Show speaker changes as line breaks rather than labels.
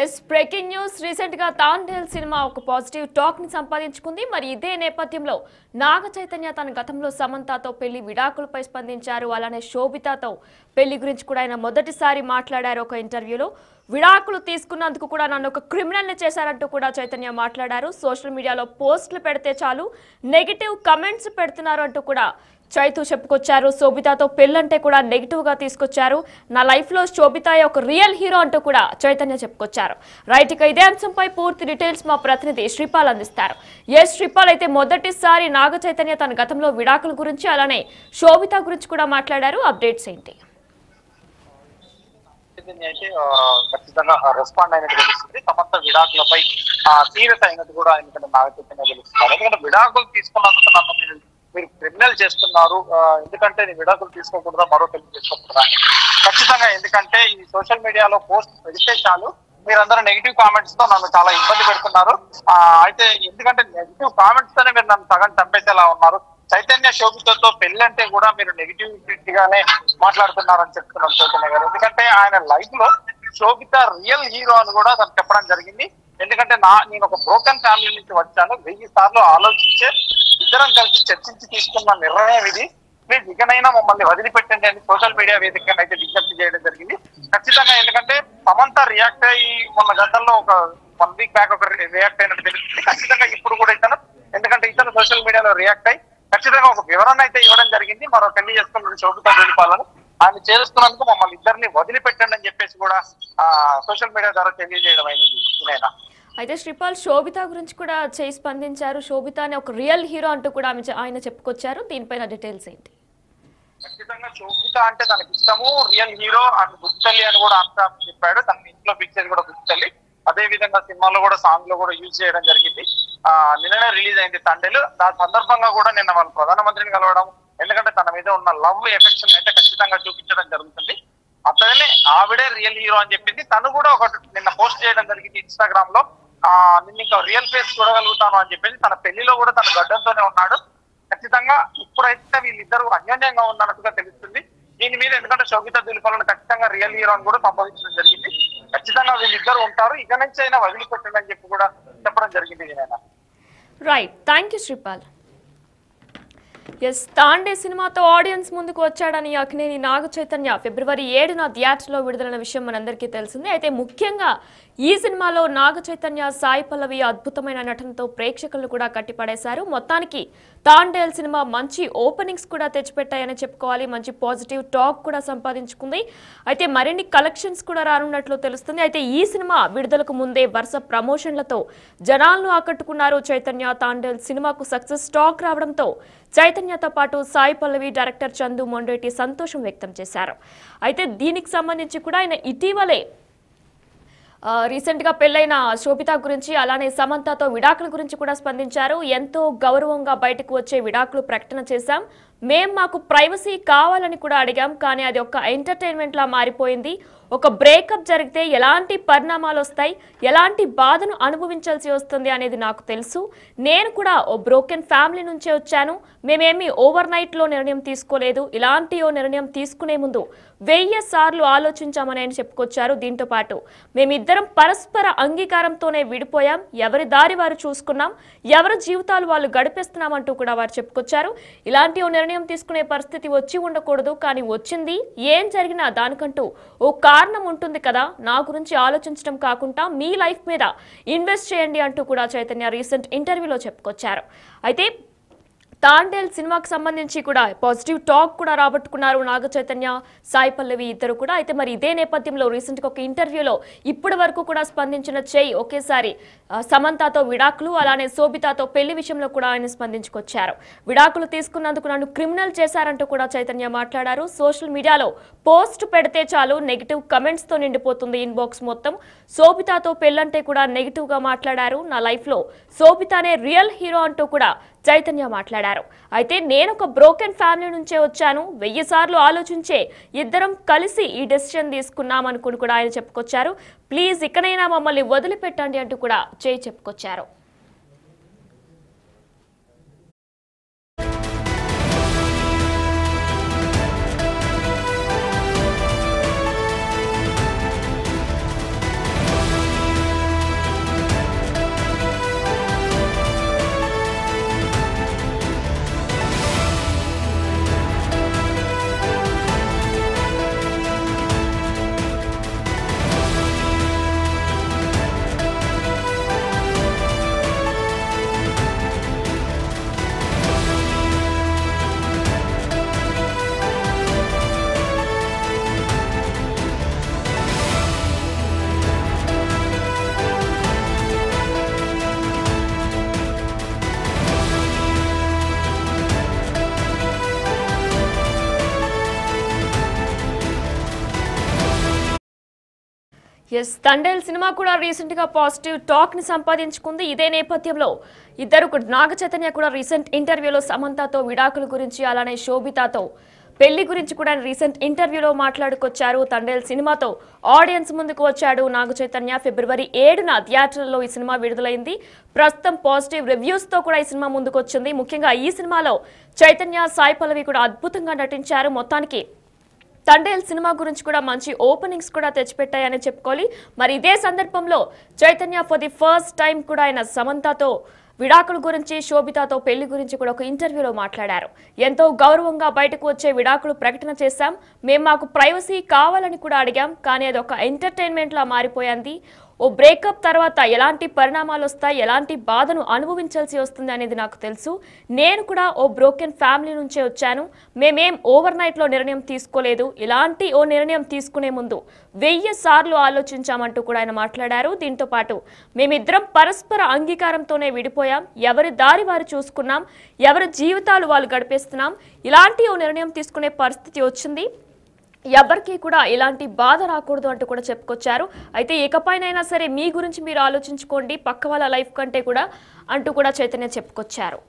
Yes breaking news recent గా Thandel cinema ఒక positive talk ని సంపాదించుకుంది. మరి ఇదే నేపథ్యంలో నాగ చైతన్య తన గతంలో సమంతతో పెళ్లి విడాకులపై స్పందించారు. అలానే శోభితతో పెళ్లి గురించి కూడా ఆయన మొదటిసారి మాట్లాడారు ఒక ఇంటర్వ్యూలో. విడాకులు తీసుకున్నందుకు కూడా నన్ను ఒక క్రిమినల్ ని చేశారంటూ కూడా చైతన్య మాట్లాడారు. సోషల్ మీడియాలో పోస్టులు పెడితే చాలు నెగిటివ్ కమెంట్స్ పెడుతున్నారు అంటూ కూడా చైతు చెప్పుకొచ్చారు. శోభితతో పెళ్ళంటే కూడా నెగిటివ్ గా తీసుకొచ్చారు. నా లైఫ్ లో శోభిత ఒక రియల్ హీరో అంటూ కూడా చైతన్య చెప్పుకొచ్చారు. రైట్, ఇక ఇదే అంశంపై పూర్తి డీటెయిల్స్ మా ప్రతినిధి శ్రీపాల్ అందిస్తారు. ఎస్ శ్రీపాల్, అయితే మొదటిసారి నాగ చైతన్య తన గతంలో విడాకుల గురించి అలానే శోభిత గురించి కూడా మాట్లాడారు. అప్డేట్స్ ఏంటి?
ఖచ్చితంగా రెస్పాండ్ అయినట్టు తెలుస్తుంది. సమంత విడాకులపై సీరియస్ అయినట్టు కూడా ఎందుకంటే నాగ చైతన్య తెలుస్తున్నారు. ఎందుకంటే విడాకులు తీసుకున్నందుకు నన్ను మీరు క్రిమినల్ చేస్తున్నారు, ఎందుకంటే నేను విడాకులు తీసుకోకూడదా, మరో పెళ్లి చేసుకోకూడదా అని ఖచ్చితంగా. ఎందుకంటే ఈ సోషల్ మీడియాలో పోస్ట్ పెడితే చాలు మీరందరూ నెగిటివ్ కామెంట్స్ తో నన్ను చాలా ఇబ్బంది పెడుతున్నారు. అయితే ఎందుకంటే నెగిటివ్ కామెంట్స్ తోనే మీరు నన్ను సగం చంపేసేలా ఉన్నారు. చైతన్య శోభితతో పెళ్ళంటే కూడా మీరు నెగిటివిటీ గానే మాట్లాడుతున్నారని చెప్తున్నారు చైతన్య గారు. ఎందుకంటే ఆయన లైఫ్ లో శోభిత రియల్ హీరో అని కూడా తను చెప్పడం జరిగింది. ఎందుకంటే నేను ఒక బ్రోకన్ ఫ్యామిలీ నుంచి వచ్చాను, 1000 సార్లు ఆలోచించే ఇద్దరం కలిసి చర్చించి తీసుకున్న నిర్ణయం ఇది. ప్లీజ్ ఇకనైనా మమ్మల్ని వదిలిపెట్టండి అని సోషల్ మీడియా వేదికగా అయితే విజ్ఞప్తి చేయడం జరిగింది. ఖచ్చితంగా ఎందుకంటే సమంత రియాక్ట్ అయ్యి మొన్న గతంలో ఒక 1 వీక్ బ్యాక్ ఒక రియాక్ట్ అయినట్టు తెలుస్తుంది. ఖచ్చితంగా ఇప్పుడు కూడా ఇతను, ఎందుకంటే ఇతను సోషల్ మీడియాలో రియాక్ట్ అయ్యి ఖచ్చితంగా ఒక వివరణ అయితే ఇవ్వడం జరిగింది. మరో పెళ్లి చేసుకున్న శోభిత వెళ్ళిపోవాలని ఆయన చేస్తున్నందుకు మమ్మల్ని ఇద్దరిని వదిలిపెట్టండి అని చెప్పేసి కూడా సోషల్ మీడియా ద్వారా తెలియజేయడం అయింది.
అయితే శ్రీపాల్, శోభిత గురించి కూడా చేయి స్పందించారు. శోభిత అనే ఒక రియల్ హీరో అంటూ కూడా ఆయన చెప్పుకొచ్చారు. దీనిపైన డీటెయిల్స్ ఏంటి?
ఖచ్చితంగా శోభిత అంటే తనకి ఇష్టము, రియల్ హీరో అండ్ గుర్తల్లి అని కూడా అంతా చెప్పాడు. తన ఇంట్లో పిక్చర్ కూడా గుర్తల్లి, అదే విధంగా సినిమాలో కూడా సాంగ్ లో కూడా యూజ్ చేయడం జరిగింది. నిన్ననే రిలీజ్ అయింది తండేలు. దాని సందర్భంగా కూడా నిన్న వాళ్ళు ప్రధానమంత్రిని కలవడం, ఎందుకంటే తన మీద ఉన్న లవ్ ఎఫెక్షన్ అయితే ఖచ్చితంగా చూపించడం జరుగుతుంది. అతనే ఆవిడే రియల్ హీరో అని చెప్పింది. తను కూడా ఒక నిన్న పోస్ట్ చేయడం జరిగింది ఇన్స్టాగ్రామ్ లో. నిన్న ఇంకా రియల్ ఫేస్ చూడగలుగుతాను అని చెప్పేసి తన పెళ్లిలో కూడా తన గడ్డంతోనే ఉన్నాడు. ఖచ్చితంగా ఇప్పుడైతే వీళ్ళిద్దరు అన్యోన్యంగా ఉన్నట్టుగా తెలుస్తుంది. దీని మీద ఎందుకంటే శోభిత దులిపాలను ఖచ్చితంగా రియల్ హీరో అని కూడా సంబోధించడం జరిగింది. ఖచ్చితంగా వీళ్ళిద్దరు ఉంటారు, ఇక నుంచి అయినా వదిలిపెట్టండి అని చెప్పి కూడా చెప్పడం జరిగింది.
Right, thank you Sripal. Yes, తాండే సినిమాతో ఆడియన్స్ ముందుకు వచ్చాడని అక్కినేని నాగ చైతన్య ఫిబ్రవరి 7న థియేటర్లో విడుదలైన విషయం మనందరికీ తెలిసిందే. అయితే ముఖ్యంగా ఈ సినిమాలో నాగ చైతన్య, సాయి పల్లవి అద్భుతమైన నటనతో ప్రేక్షకులను కూడా కట్టిపడేశారు. మొత్తానికి తాండేల్ సినిమా మంచి ఓపెనింగ్స్ కూడా తెచ్చిపెట్టాయని చెప్పుకోవాలి. మంచి పాజిటివ్ టాక్ కూడా సంపాదించుకుంది. అయితే మరిన్ని కలెక్షన్స్ కూడా రానున్నట్లు తెలుస్తుంది. అయితే ఈ సినిమా విడుదలకు ముందే వరుస ప్రమోషన్లతో జనాలను ఆకట్టుకున్నారు చైతన్య. తాండేల్ సినిమాకు సక్సెస్ టాక్ రావడంతో చైతన్యతో పాటు సాయి పల్లవి, డైరెక్టర్ చందు మొండేటి సంతోషం వ్యక్తం చేశారు. అయితే దీనికి సంబంధించి కూడా ఆయన ఇటీవలే రీసెంట్గా పెళ్ళైన శోభిత గురించి అలానే సమంతతో విడాకుల గురించి కూడా స్పందించారు. ఎంతో గౌరవంగా బయటకు వచ్చే విడాకులు ప్రకటన చేశాం. మాకు ప్రైవసీ కావాలని కూడా అడిగాం, కానీ అది ఒక ఎంటర్టైన్మెంట్ లా మారిపోయింది. ఒక బ్రేకప్ జరిగితే ఎలాంటి పరిణామాలు వస్తాయి, ఎలాంటి బాధను అనుభవించాల్సి వస్తుంది అనేది నాకు తెలుసు. నేను కూడా ఓ బ్రోకెన్ ఫ్యామిలీ నుంచే వచ్చాను. మేమేమి ఓవర్ నైట్లో నిర్ణయం తీసుకోలేదు. ఇలాంటి ఓ నిర్ణయం తీసుకునే ముందు 1000 సార్లు ఆలోచించామని ఆయన చెప్పుకొచ్చారు. దీంతో పాటు మేమిద్దరం పరస్పర అంగీకారంతోనే విడిపోయాం. ఎవరి దారి వారు చూసుకున్నాం, ఎవరి జీవితాలు వాళ్ళు గడిపేస్తున్నామంటూ కూడా వారు చెప్పుకొచ్చారు. ఇలాంటి ఓ నిర్ణయం తీసుకునే పరిస్థితి వచ్చి ఉండకూడదు, కానీ వచ్చింది. ఏం జరిగినా దానికంటూ ఓ కారణం ఉంటుంది కదా, నా గురించి ఆలోచించడం కాకుండా మీ లైఫ్ మీద ఇన్వెస్ట్ చేయండి అంటూ కూడా చైతన్య రీసెంట్ ఇంటర్వ్యూలో చెప్పుకొచ్చారు. అయితే తాండేల్ సినిమాకి సంబంధించి కూడా పాజిటివ్ టాక్ కూడా రాబట్టుకున్నారు నాగ చైతన్య, సాయి పల్లవి ఇద్దరు కూడా. అయితే మరి ఇదే నేపథ్యంలో రీసెంట్గా ఒక ఇంటర్వ్యూలో ఇప్పటి వరకు కూడా స్పందించిన చెయ్యి ఒకేసారి సమంతతో విడాకులు అలానే శోభితతో పెళ్లి విషయంలో కూడా ఆయన స్పందించుకొచ్చారు. విడాకులు తీసుకున్నందుకు నన్ను క్రిమినల్ చేశారంటూ కూడా చైతన్య మాట్లాడారు. సోషల్ మీడియాలో పోస్ట్ పెడితే చాలు నెగిటివ్ కమెంట్స్ తో నిండిపోతుంది ఇన్బాక్స్ మొత్తం. శోభితతో పెళ్ళంటే కూడా నెగిటివ్ గా మాట్లాడారు. నా లైఫ్ లో శోభితనే రియల్ హీరో అంటూ కూడా చైతన్య మాట్లాడారు. అయితే నేను ఒక బ్రోకెన్ ఫ్యామిలీ నుంచే వచ్చాను. 1000 సార్లు ఆలోచించే ఇద్దరం కలిసి ఈ డెసిషన్ తీసుకున్నామనుకుని కూడా ఆయన చెప్పుకొచ్చారు. ప్లీజ్ ఇకనైనా మమ్మల్ని వదిలిపెట్టండి అంటూ కూడా చెప్పుకొచ్చారు. ఎస్, తండేల్ సినిమా కూడా రీసెంట్ గా పాజిటివ్ టాక్ ని సంపాదించుకుంది. ఇదే నేపథ్యంలో ఇద్దరు నాగ చైతన్య కూడా రీసెంట్ ఇంటర్వ్యూలో సమంతతో విడాకుల గురించి అలానే శోభితతో పెళ్లి గురించి కూడా రీసెంట్ ఇంటర్వ్యూలో మాట్లాడుకొచ్చారు. తండేల్ సినిమాతో ఆడియన్స్ ముందుకు వచ్చాడు నాగ చైతన్య. ఫిబ్రవరి 7న థియేటర్లలో ఈ సినిమా విడుదలైంది. ప్రస్తుతం పాజిటివ్ రివ్యూస్ తో కూడా ఈ సినిమా ముందుకు వచ్చింది. ముఖ్యంగా ఈ సినిమాలో చైతన్య, సాయి పల్లవి కూడా అద్భుతంగా నటించారు. మొత్తానికి తండేల్ సినిమా గురించి కూడా మంచి ఓపెనింగ్స్ కూడా తెచ్చిపెట్టాయని చెప్పుకోవాలి. మరి ఇదే సందర్భంలో Chaitanya for the first time కూడా ఆయన సమంతతో విడాకుల గురించి, శోభితతో పెళ్లి గురించి కూడా ఒక ఇంటర్వ్యూలో మాట్లాడారు. ఎంతో గౌరవంగా బయటకు వచ్చే విడాకులు ప్రకటన చేశాం. మాకు ప్రైవసీ కావాలని కూడా అడిగాం, కానీ అది ఒక ఎంటర్టైన్మెంట్ లా మారిపోయింది. ఓ బ్రేకప్ తర్వాత ఎలాంటి పరిణామాలు వస్తాయి, ఎలాంటి బాధను అనుభవించాల్సి వస్తుంది అనేది నాకు తెలుసు. నేను కూడా ఓ బ్రోకెన్ ఫ్యామిలీ నుంచే వచ్చాను. మేమేం ఓవర్ నైట్ లో నిర్ణయం తీసుకోలేదు. ఇలాంటి ఓ నిర్ణయం తీసుకునే ముందు 1000 సార్లు ఆలోచించామంటూ కూడా ఆయన మాట్లాడారు. దీంతో పాటు మేమిద్దరం పరస్పర అంగీకారంతోనే విడిపోయాం. ఎవరి దారి వారు చూసుకున్నాం, ఎవరి జీవితాలు వాళ్ళు గడిపేస్తున్నాం. ఇలాంటి ఓ నిర్ణయం తీసుకునే పరిస్థితి వచ్చింది. ఎవరికి కూడా ఇలాంటి బాధ రాకూడదు అంటూ కూడా చెప్పుకొచ్చారు. అయితే ఇకపైనైనా సరే మీ గురించి మీరు ఆలోచించుకోండి, పక్క వాళ్ళ లైఫ్ కంటే కూడా అంటూ కూడా చైతన్య చెప్పుకొచ్చారు.